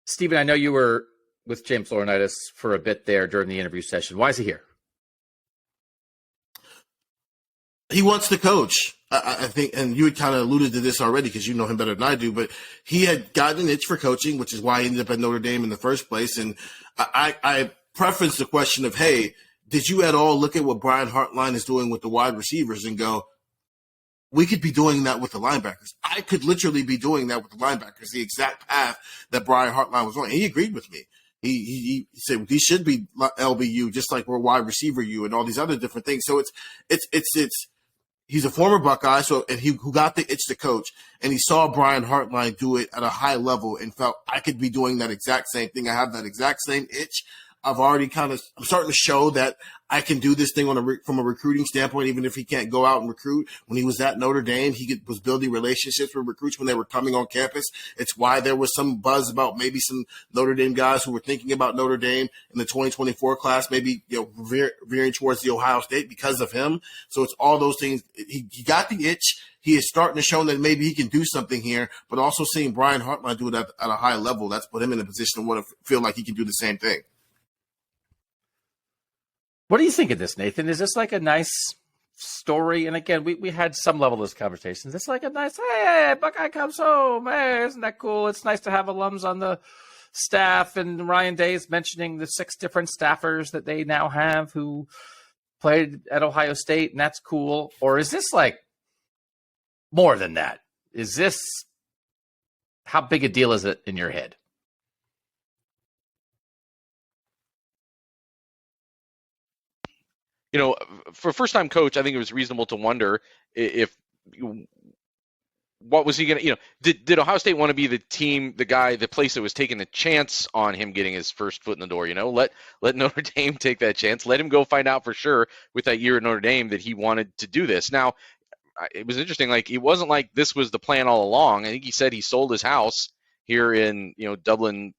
Stephen, I know you were with James Laurinaitis for a bit there during the interview session. Why is he here? He wants to coach. I think, and you had kind of alluded to this already because you know him better than I do, but he had gotten an itch for coaching, which is why he ended up at Notre Dame in the first place. And I preference the question of, hey, did you at all look at what Brian Hartline is doing with the wide receivers and go, we could be doing that with the linebackers. I could literally be doing that with the linebackers, the exact path that Brian Hartline was on. And he agreed with me. He said he should be LBU, just like we're wide receiver U and all these other different things. So it's he's a former Buckeye, and who got the itch to coach, and he saw Brian Hartline do it at a high level and felt I could be doing that exact same thing. I have that exact same itch. I'm starting to show that I can do this thing from a recruiting standpoint, even if he can't go out and recruit. When he was at Notre Dame, he was building relationships with recruits when they were coming on campus. It's why there was some buzz about maybe some Notre Dame guys who were thinking about Notre Dame in the 2024 class, maybe veering towards the Ohio State because of him. So it's all those things. He got the itch. He is starting to show that maybe he can do something here, but also seeing Brian Hartline do it at a high level, that's put him in a position to want to feel like he can do the same thing. What do you think of this, Nathan? Is this like a nice story? And again, we had some level of this conversation. It's like a nice, hey, Buckeye comes home. Hey, isn't that cool? It's nice to have alums on the staff. And Ryan Day is mentioning the 6 different staffers that they now have who played at Ohio State, and that's cool. Or is this like more than that? Is this, how big a deal is it in your head? You know, for a first-time coach, I think it was reasonable to wonder if what was he going to, did Ohio State want to be the team, the place that was taking a chance on him getting his first foot in the door? Let Notre Dame take that chance. Let him go find out for sure with that year at Notre Dame that he wanted to do this. Now, it was interesting. Like, it wasn't like this was the plan all along. I think he said he sold his house here in Dublin,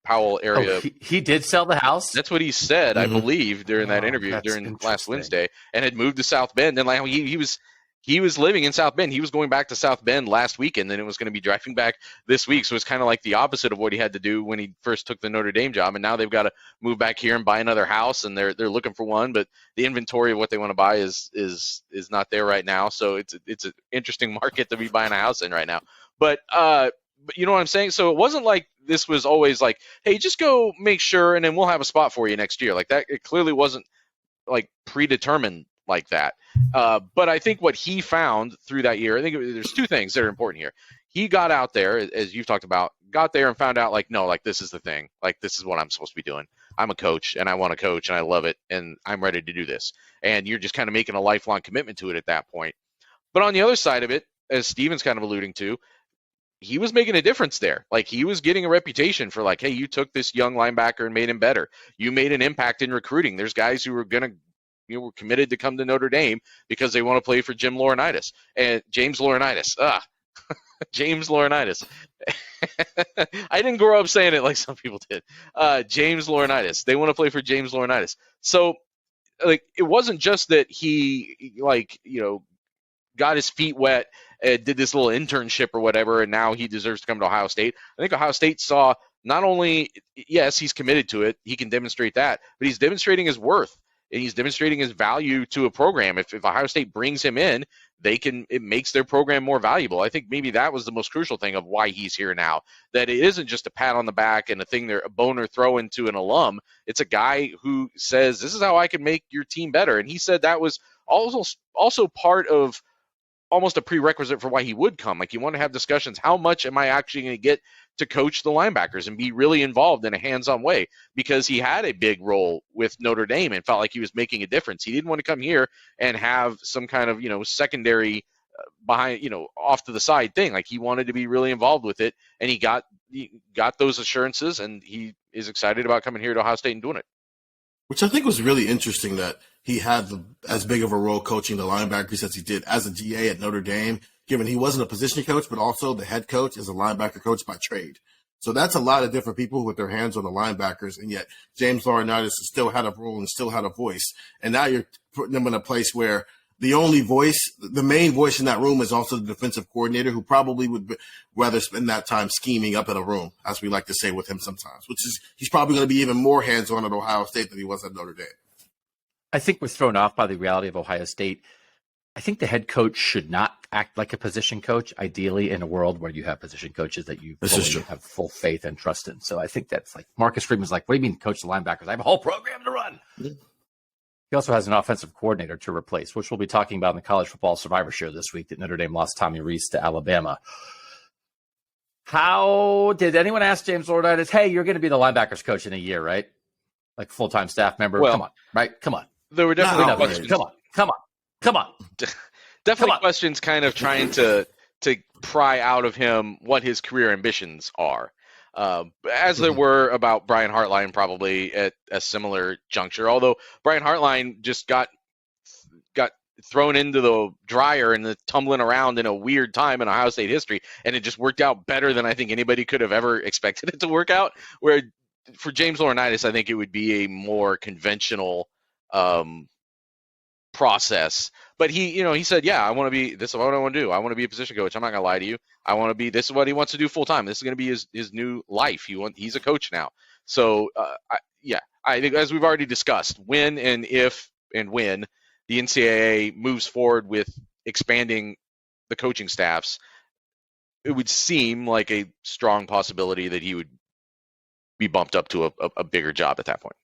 Powell area. Oh, he did sell the house? That's what he said, I believe, during that interview during last Wednesday, and had moved to South Bend. And like he was living in South Bend. He was going back to South Bend last weekend, and it was going to be driving back this week. So it's kind of like the opposite of what he had to do when he first took the Notre Dame job. And now they've got to move back here and buy another house, and they're looking for one, but the inventory of what they want to buy is not there right now. So it's an interesting market to be buying a house in right now. But you know what I'm saying? So it wasn't like this was always like, hey, just go make sure, and then we'll have a spot for you next year. Like that, it clearly wasn't like predetermined like that. But I think what he found through that year, I think there's 2 things that are important here. He got out there, as you've talked about, got there and found out like, no, like this is the thing. Like this is what I'm supposed to be doing. I'm a coach, and I want to coach, and I love it, and I'm ready to do this. And you're just kind of making a lifelong commitment to it at that point. But on the other side of it, as Steven's kind of alluding to, he was making a difference there. Like, he was getting a reputation for like, hey, you took this young linebacker and made him better. You made an impact in recruiting. There's guys who were were committed to come to Notre Dame because they want to play for James Laurinaitis. James Laurinaitis. James Laurinaitis. I didn't grow up saying it like some people did. James Laurinaitis. They want to play for James Laurinaitis. So, like, it wasn't just that he, got his feet wet, did this little internship or whatever, and now he deserves to come to Ohio State. I think Ohio State saw not only, yes, he's committed to it, he can demonstrate that, but he's demonstrating his worth, and he's demonstrating his value to a program. If Ohio State brings him in, it makes their program more valuable. I think maybe that was the most crucial thing of why he's here now, that it isn't just a pat on the back and a boner throwing to an alum. It's a guy who says, this is how I can make your team better. And he said that was also part of almost a prerequisite for why he would come. Like, you want to have discussions. How much am I actually going to get to coach the linebackers and be really involved in a hands-on way? Because he had a big role with Notre Dame and felt like he was making a difference. He didn't want to come here and have some kind of, secondary behind, off to the side thing. Like, he wanted to be really involved with it, and he got those assurances, and he is excited about coming here to Ohio State and doing it. Which I think was really interesting that he had as big of a role coaching the linebackers as he did as a GA at Notre Dame, given he wasn't a position coach, but also the head coach is a linebacker coach by trade. So that's a lot of different people with their hands on the linebackers, and yet James Laurinaitis still had a role and still had a voice. And now you're putting them in a place where the only voice, the main voice in that room is also the defensive coordinator, who probably would rather spend that time scheming up in a room, as we like to say with him sometimes, which is he's probably going to be even more hands-on at Ohio State than he was at Notre Dame. I think we're thrown off by the reality of Ohio State. I think the head coach should not act like a position coach, ideally in a world where you have position coaches that you have full faith and trust in. So I think that's like Marcus Freeman's like, what do you mean coach the linebackers? I have a whole program to run. Yeah. He also has an offensive coordinator to replace, which we'll be talking about in the College Football Survivor Show this week, that Notre Dame lost Tommy Rees to Alabama. How did anyone ask James Laurinaitis, hey, you're going to be the linebackers coach in a year, right? Like full-time staff member? Well, come on, right? Come on. There were definitely questions. Come on. Definitely questions kind of trying to pry out of him what his career ambitions are. As there were about Brian Hartline probably at a similar juncture, although Brian Hartline just got thrown into the dryer and tumbling around in a weird time in Ohio State history, and it just worked out better than I think anybody could have ever expected it to work out. Where for James Laurinaitis, I think it would be a more conventional process. But he said, yeah, I want to be, this is what I want to do. I want to be a position coach. I'm not going to lie to you. I want to be, this is what he wants to do full time. This is going to be his new life. He's a coach now. So, I think, as we've already discussed, when and if and when the NCAA moves forward with expanding the coaching staffs, it would seem like a strong possibility that he would be bumped up to a bigger job at that point.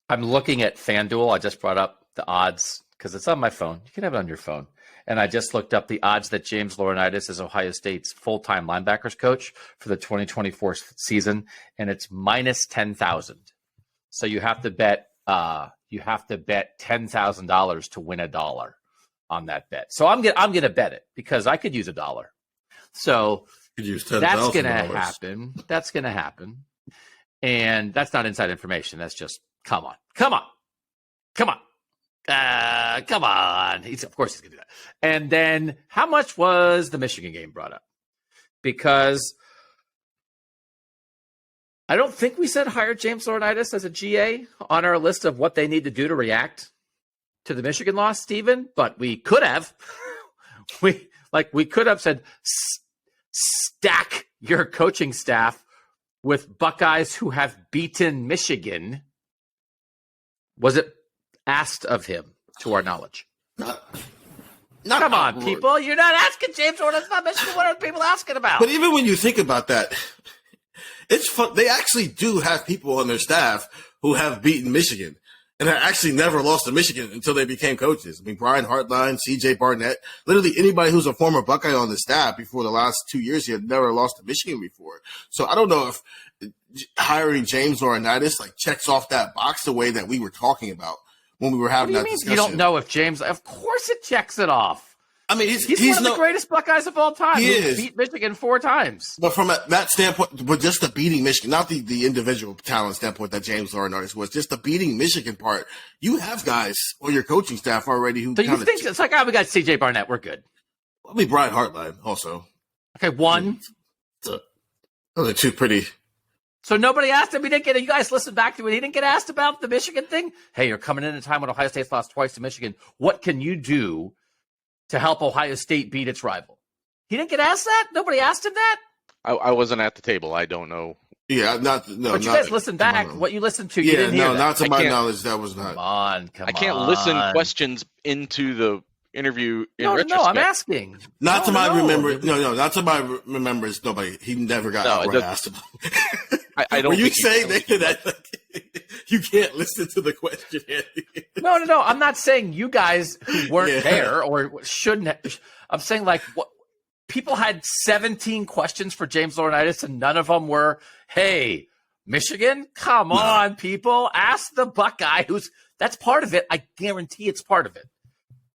I'm looking at FanDuel. I just brought up the odds because it's on my phone. You can have it on your phone. And I just looked up the odds that James Laurinaitis is Ohio State's full-time linebackers coach for the 2024 season, and it's minus 10,000. So you have to bet $10,000 to win $1 on that bet. So I'm gonna bet it because I could use $1. So that's gonna happen. That's gonna happen. And that's not inside information. That's just come on. Of course he's going to do that. And then how much was the Michigan game brought up? Because I don't think we said hire James Laurinaitis as a GA on our list of what they need to do to react to the Michigan loss, Stephen, but we could have. we could have said stack your coaching staff with Buckeyes who have beaten Michigan. Was it asked of him, to our knowledge? Come on, people. You're not asking James Laurinaitis about Michigan. What are people asking about? But even when you think about that, it's fun. They actually do have people on their staff who have beaten Michigan and have actually never lost to Michigan until they became coaches. I mean, Brian Hartline, C.J. Barnett, literally anybody who's a former Buckeye on the staff before the last 2 years, he had never lost to Michigan before. So I don't know if hiring James Laurinaitis checks off that box the way that we were talking about when we were having that discussion. You don't know if James, of course it checks it off. I mean, he's one of the greatest Buckeyes of all time. He beat Michigan 4 times. But from that standpoint, but just the beating Michigan, not the individual talent standpoint that James Laurinaitis was, just the beating Michigan part, you have guys on your coaching staff already who so you think it's like, we got C.J. Barnett, we're good. I mean, Brian Hartline also. Okay, one. Those are two pretty... So nobody asked him. You guys listened back to it. He didn't get asked about the Michigan thing. Hey, you're coming in at a time when Ohio State's lost twice to Michigan. What can you do to help Ohio State beat its rival? He didn't get asked that? Nobody asked him that? I wasn't at the table. I don't know. Yeah, but you guys listened back. What you listened to, you didn't hear that. Not to my knowledge, that was not. Come on. I can't listen questions into the interview in retrospect. No, I'm asking. Not to my remembrance, nobody. He never got asked about it. I don't. Were you saying that you can't listen to the question? No. I'm not saying you guys who weren't there or shouldn't have. I'm saying what people had 17 questions for James Laurinaitis, and none of them were, hey, Michigan, come on, people, ask the Buckeye that's part of it. I guarantee it's part of it.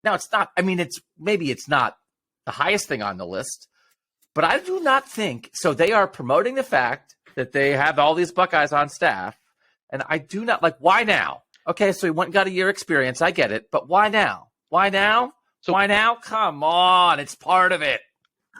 Now it's not. I mean, maybe it's not the highest thing on the list, but I do not think so. They are promoting the fact that they have all these Buckeyes on staff, and I do not why now? Okay, so he went and got a year experience. I get it, but why now? Why now? So why now? Come on, it's part of it.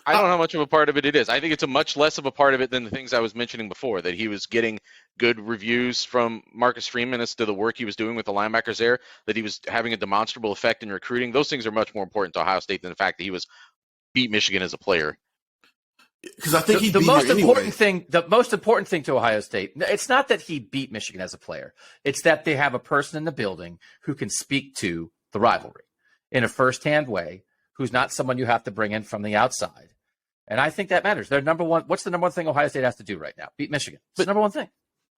I don't know how much of a part of it is. I think it's a much less of a part of it than the things I was mentioning before, that he was getting good reviews from Marcus Freeman as to the work he was doing with the linebackers there, that he was having a demonstrable effect in recruiting. Those things are much more important to Ohio State than the fact that he was beat Michigan as a player. Because I think the most important thing to Ohio State, it's not that he beat Michigan as a player. It's that they have a person in the building who can speak to the rivalry in a firsthand way, who's not someone you have to bring in from the outside. And I think that matters. They're number one. What's the number one thing Ohio State has to do right now? Beat Michigan. It's the number one thing.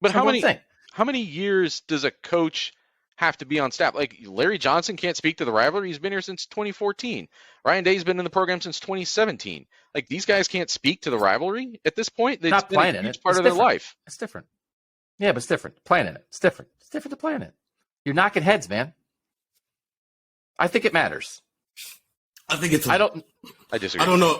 But how many years does a coach have to be on staff? Like Larry Johnson can't speak to the rivalry. He's been here since 2014. Ryan Day's been in the program since 2017. Like these guys can't speak to the rivalry at this point. It's not playing in it. Part of their life. It's different. Yeah, but it's different. Playing in it. It's different. It's different to playing it. You're knocking heads, man. I think it matters. I think it's. I disagree. I don't know.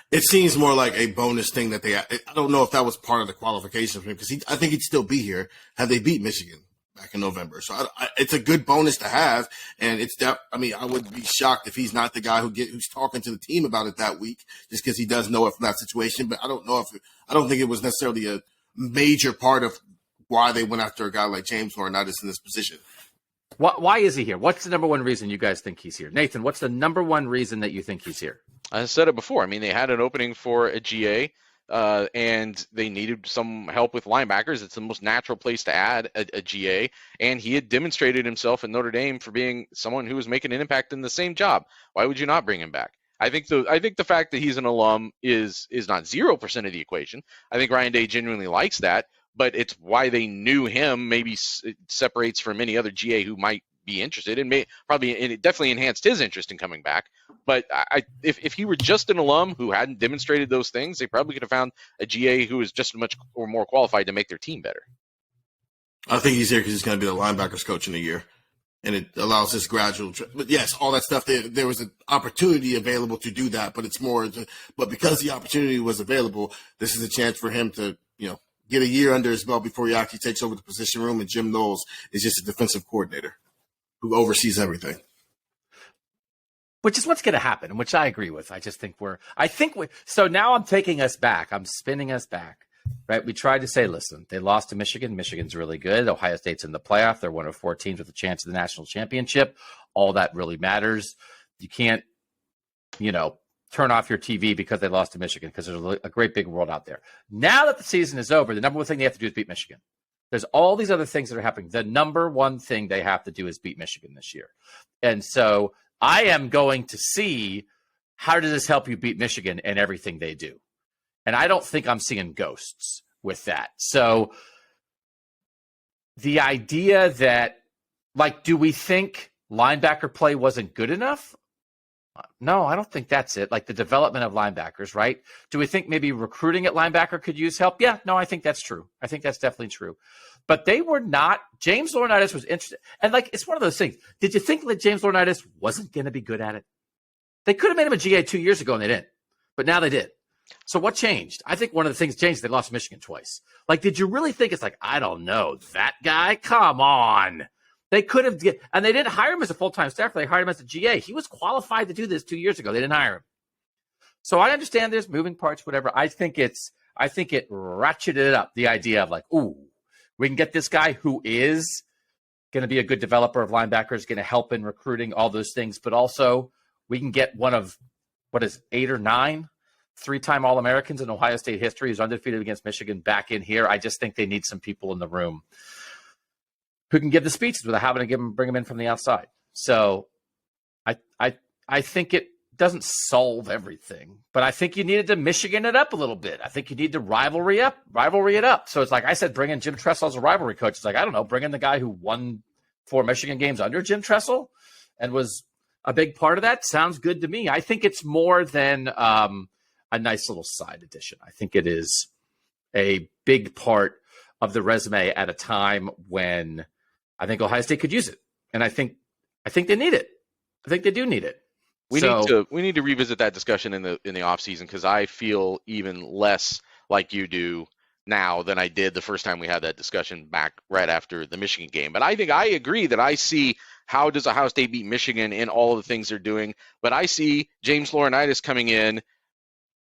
It seems more like a bonus thing that I don't know if that was part of the qualification for him, because I think he'd still be here had they beat Michigan back in November. So it's a good bonus to have, and I would be shocked if he's not the guy who's talking to the team about it that week, just because he does know it from that situation. But I don't think it was necessarily a major part of why they went after a guy like James Laurinaitis in this position. Why is he here? What's the number one reason you guys think he's here? Nathan, what's the number one reason that you think he's here? I said it before. I mean, they had an opening for a GA, and they needed some help with linebackers. It's the most natural place to add a GA, and he had demonstrated himself in Notre Dame for being someone who was making an impact in the same job. Why would you not bring him back? I think the fact that he's an alum is not 0% of the equation. I think Ryan Day genuinely likes that, but it's why they knew him. Maybe it separates from any other GA who might be interested, and it definitely enhanced his interest in coming back. But if he were just an alum who hadn't demonstrated those things, they probably could have found a GA who is just as much or more qualified to make their team better. I think he's here because he's going to be the linebackers coach in a year, and it allows this gradual. But yes, all that stuff. There was an opportunity available to do that, but it's more. But because the opportunity was available, this is a chance for him to get a year under his belt before he actually takes over the position room. And Jim Knowles is just a defensive coordinator who oversees everything. Which is what's going to happen, which I agree with. I just think so now I'm taking us back. I'm spinning us back, right? We tried to say, listen, they lost to Michigan. Michigan's really good. Ohio State's in the playoff. They're one of 4 teams with a chance of the national championship. All that really matters. You can't, turn off your TV because they lost to Michigan, because there's a great big world out there. Now that the season is over, the number one thing they have to do is beat Michigan. There's all these other things that are happening. The number one thing they have to do is beat Michigan this year. And so I am going to see, how does this help you beat Michigan and everything they do? And I don't think I'm seeing ghosts with that. So the idea that, do we think linebacker play wasn't good enough? No, I don't think that's it. Like the development of linebackers, right? Do we think maybe recruiting at linebacker could use help? Yeah, no, I think that's true. I think that's definitely true. But they were not. James Laurinaitis was interested. And it's one of those things. Did you think that James Laurinaitis wasn't going to be good at it? They could have made him a GA 2 years ago and they didn't. But now they did. So what changed? I think one of the things that changed, they lost Michigan twice. Did you really think it's I don't know, that guy? Come on. They could have, and they didn't hire him as a full-time staffer. They hired him as a GA. He was qualified to do this 2 years ago. They didn't hire him. So I understand there's moving parts, whatever. I think it ratcheted it up, the idea of we can get this guy who is going to be a good developer of linebackers, going to help in recruiting, all those things, but also we can get one of, 8 or 9 3-time All-Americans in Ohio State history who's undefeated against Michigan back in here. I just think they need some people in the room who can give the speeches without having to bring them in from the outside. So I think it doesn't solve everything, but I think you needed to Michigan it up a little bit. I think you need to rivalry it up. So it's I said, bring in Jim Tressel as a rivalry coach. It's I don't know, bring in the guy who won 4 Michigan games under Jim Tressel and was a big part of that. Sounds good to me. I think it's more than a nice little side addition. I think it is a big part of the resume at a time when I think Ohio State could use it. And I think they need it. I think they do need it. We need to revisit that discussion in the offseason, because I feel even less like you do now than I did the first time we had that discussion back right after the Michigan game. But I think I agree that I see how does Ohio State beat Michigan in all of the things they're doing. But I see James Laurinaitis coming in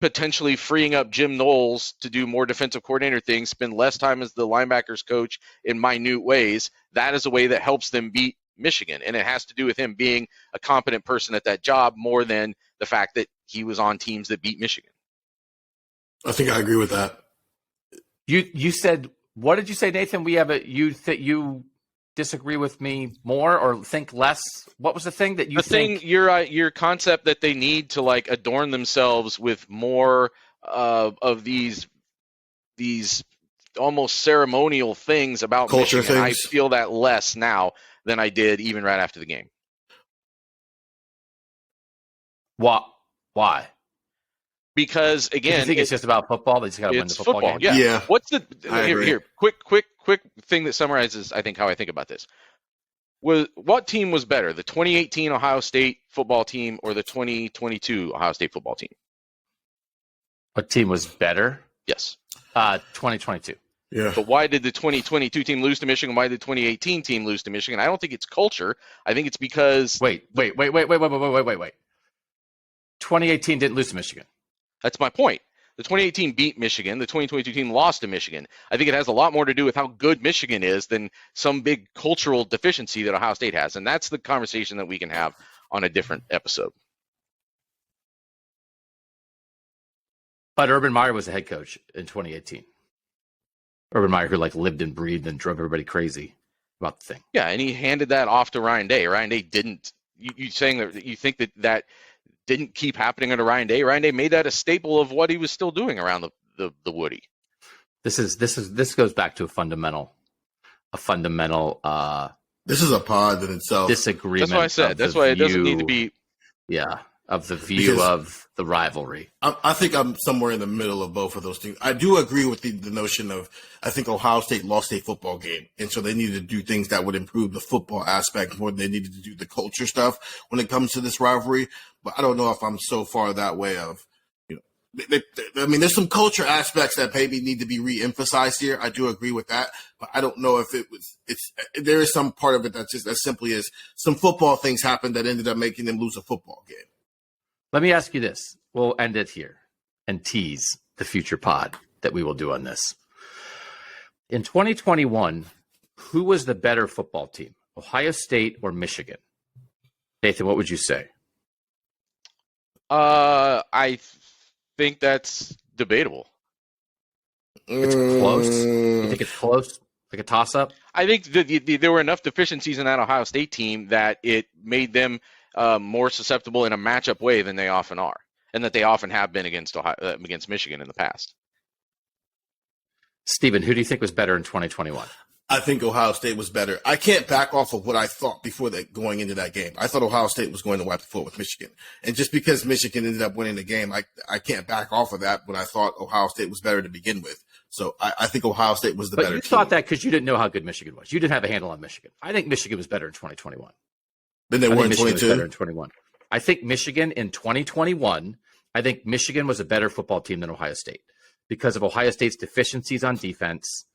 potentially freeing up Jim Knowles to do more defensive coordinator things, spend less time as the linebackers coach in minute ways, that is a way that helps them beat Michigan. And it has to do with him being a competent person at that job more than the fact that he was on teams that beat Michigan. I think I agree with that. You said, what did you say, Nathan? You disagree with me more or think less? What was the thing that you think? Your concept that they need to like adorn themselves with more of these almost ceremonial things about culture Michigan. Things. I feel that less now than I did even right after the game. Why? Because again, you think it's just about football. They just got to win the football game. Yeah. What's the here? Quick thing that summarizes, I think, how I think about this. What team was better, the 2018 Ohio State football team or the 2022 Ohio State football team? What team was better? Yes. 2022. Yeah. But why did the 2022 team lose to Michigan? Why did the 2018 team lose to Michigan? I don't think it's culture. I think it's because. Wait. 2018 didn't lose to Michigan. That's my point. The 2018 beat Michigan. The 2022 team lost to Michigan. I think it has a lot more to do with how good Michigan is than some big cultural deficiency that Ohio State has. And that's the conversation that we can have on a different episode. But Urban Meyer was the head coach in 2018. Urban Meyer, who lived and breathed and drove everybody crazy about the thing. Yeah, and he handed that off to Ryan Day. Ryan Day didn't. You saying that you think that didn't keep happening under Ryan Day? Ryan Day made that a staple of what he was still doing around the Woody. This goes back to a fundamental. This is a pod in itself. Disagreement. That's what I said. That's why it doesn't need to be. Yeah, of the view of the rivalry. I think I'm somewhere in the middle of both of those things. I do agree with the notion of, I think Ohio State lost a football game. And so they needed to do things that would improve the football aspect more than they needed to do the culture stuff when it comes to this rivalry. But I don't know if I'm so far that way of, there's some culture aspects that maybe need to be re-emphasized here. I do agree with that, but I don't know if there is some part of it that's just as simply as some football things happened that ended up making them lose a football game. Let me ask you this. We'll end it here and tease the future pod that we will do on this. In 2021, who was the better football team, Ohio State or Michigan? Nathan, what would you say? I think that's debatable. It's close. You think it's close? Like a toss-up? I think there were enough deficiencies in that Ohio State team that it made them more susceptible in a matchup way than they often are, and that they often have been against Michigan in the past. Steven, who do you think was better in 2021? I think Ohio State was better. I can't back off of what I thought before going into that game. I thought Ohio State was going to wipe the floor with Michigan. And just because Michigan ended up winning the game, I can't back off of that when I thought Ohio State was better to begin with. So I think Ohio State was the better team. But you thought that because you didn't know how good Michigan was. You didn't have a handle on Michigan. I think Michigan was better in 2021. Then they were in 22? Better in 21. I think Michigan in 2021, I think Michigan was a better football team than Ohio State because of Ohio State's deficiencies on defense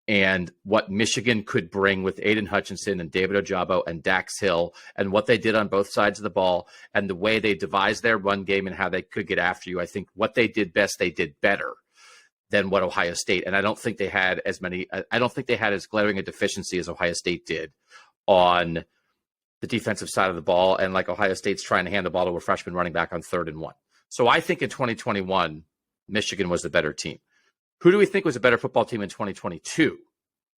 and what Michigan could bring with Aiden Hutchinson and David Ojabo and Dax Hill and what they did on both sides of the ball and the way they devised their run game and how they could get after you. I think what they did best, they did better than what Ohio State. And I don't think they had as glaring a deficiency as Ohio State did on the defensive side of the ball. And like Ohio State's trying to hand the ball to a freshman running back on 3rd and 1. So I think in 2021, Michigan was the better team. Who do we think was a better football team in 2022?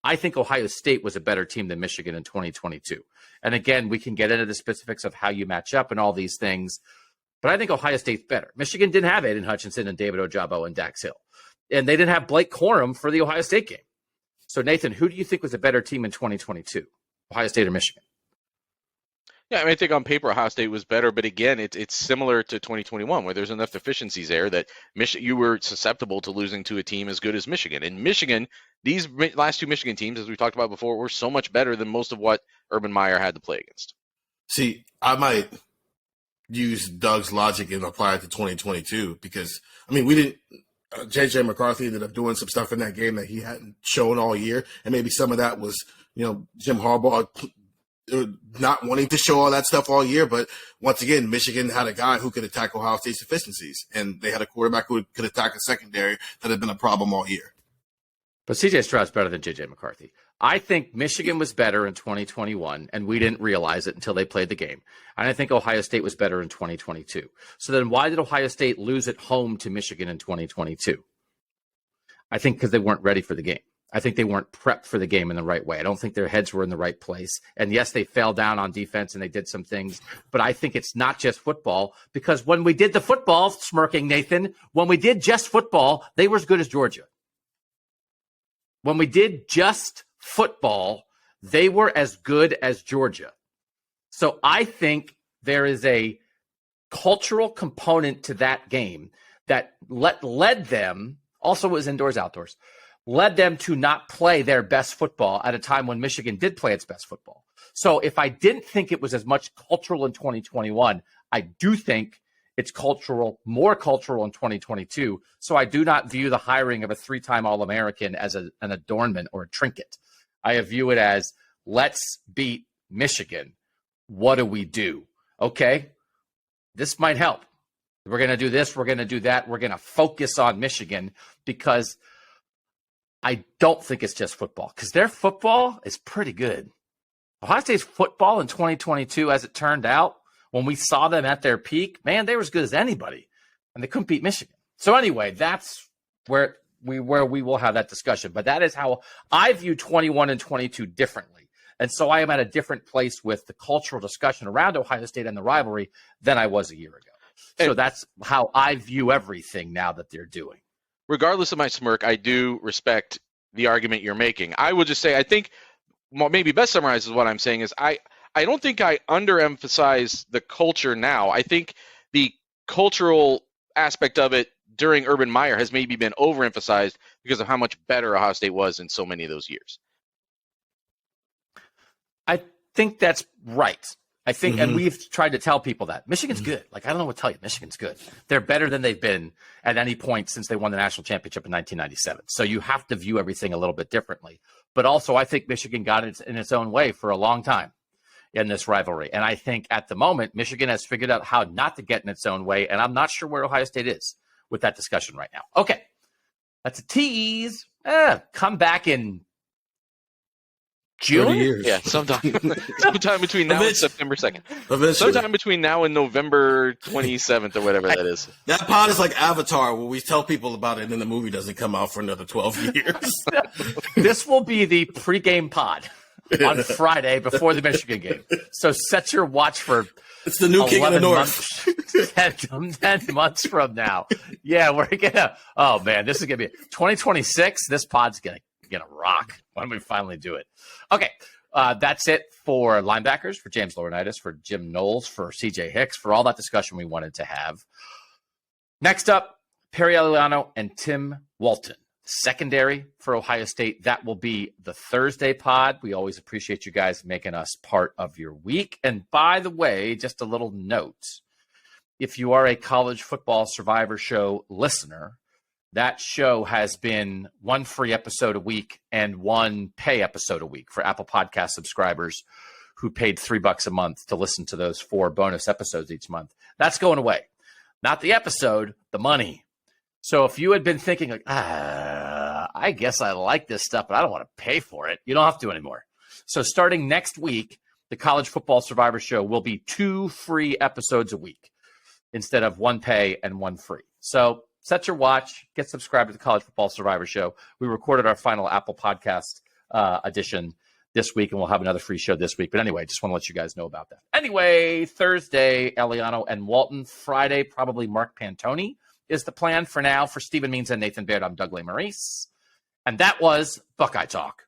I think Ohio State was a better team than Michigan in 2022. And again, we can get into the specifics of how you match up and all these things, but I think Ohio State's better. Michigan didn't have Aiden Hutchinson and David Ojabo and Dax Hill, and they didn't have Blake Corum for the Ohio State game. So Nathan, who do you think was a better team in 2022, Ohio State or Michigan? Yeah, I think on paper Ohio State was better, but again, it's similar to 2021 where there's enough deficiencies there that you were susceptible to losing to a team as good as Michigan. And Michigan, these last two Michigan teams, as we talked about before, were so much better than most of what Urban Meyer had to play against. See, I might use Doug's logic and apply it to 2022 because, we didn't J.J. McCarthy ended up doing some stuff in that game that he hadn't shown all year, and maybe some of that was, Jim Harbaugh not wanting to show all that stuff all year. But once again, Michigan had a guy who could attack Ohio State's deficiencies, and they had a quarterback who could attack a secondary that had been a problem all year. But C.J. Stroud's better than J.J. McCarthy. I think Michigan was better in 2021, and we didn't realize it until they played the game. And I think Ohio State was better in 2022. So then why did Ohio State lose at home to Michigan in 2022? I think because they weren't ready for the game. I think they weren't prepped for the game in the right way. I don't think their heads were in the right place. And yes, they fell down on defense and they did some things, but I think it's not just football, because when we did the football, smirking Nathan, when we did just football, they were as good as Georgia. When we did just football, they were as good as Georgia. So I think there is a cultural component to that game that led them, also it was indoors, outdoors, led them to not play their best football at a time when Michigan did play its best football. So if I didn't think it was as much cultural in 2021, I do think it's more cultural in 2022. So I do not view the hiring of a 3-time All-American as an adornment or a trinket. I view it as, let's beat Michigan. What do we do? Okay, this might help. We're going to do this. We're going to do that. We're going to focus on Michigan, because I don't think it's just football, because their football is pretty good. Ohio State's football in 2022, as it turned out, when we saw them at their peak, man, they were as good as anybody, and they couldn't beat Michigan. So anyway, that's where we will have that discussion. But that is how I view 21 and 22 differently. And so I am at a different place with the cultural discussion around Ohio State and the rivalry than I was a year ago. So that's how I view everything now that they're doing. Regardless of my smirk, I do respect the argument you're making. I will just say, I think maybe best summarizes what I'm saying is I don't think I underemphasize the culture now. I think the cultural aspect of it during Urban Meyer has maybe been overemphasized because of how much better Ohio State was in so many of those years. I think that's right. I think, and we've tried to tell people that Michigan's good. Like, I don't know what to tell you. Michigan's good. They're better than they've been at any point since they won the national championship in 1997. So you have to view everything a little bit differently. But also, I think Michigan got it in its own way for a long time in this rivalry. And I think at the moment, Michigan has figured out how not to get in its own way. And I'm not sure where Ohio State is with that discussion right now. Okay. That's a tease. Come back in June? 30 years. Yeah, sometime between now and September 2nd. Eventually. Sometime between now and November 27th or whatever that is. That pod is like Avatar, where we tell people about it and then the movie doesn't come out for another 12 years. This will be the pregame pod on Friday before the Michigan game. So set your watch for it's the new King of the North. 10 months from now. Yeah, we're going to – oh, man, this is going to be – 2026, this pod's going to rock when we finally do it. Okay, that's it for linebackers, for James Laurinaitis, for Jim Knowles, for CJ Hicks, for all that discussion we wanted to have. Next up, Perry Eliano and Tim Walton. Secondary for Ohio State. That will be the Thursday pod. We always appreciate you guys making us part of your week. And by the way, just a little note. If you are a College Football Survivor Show listener, that show has been one free episode a week and one pay episode a week for Apple Podcast subscribers who paid $3 a month to listen to those 4 bonus episodes each month. That's going away. Not the episode, the money. So if you had been thinking, like, I guess I like this stuff, but I don't want to pay for it, you don't have to anymore. So starting next week, the College Football Survivor Show will be 2 free episodes a week instead of 1 pay and 1 free. So set your watch, get subscribed to the College Football Survivor Show. We recorded our final Apple Podcast edition this week, and we'll have another free show this week. But anyway, just want to let you guys know about that. Anyway, Thursday, Eliano and Walton. Friday, probably Mark Pantoni is the plan for now. For Stephen Means and Nathan Baird, I'm Doug Maurice. And that was Buckeye Talk.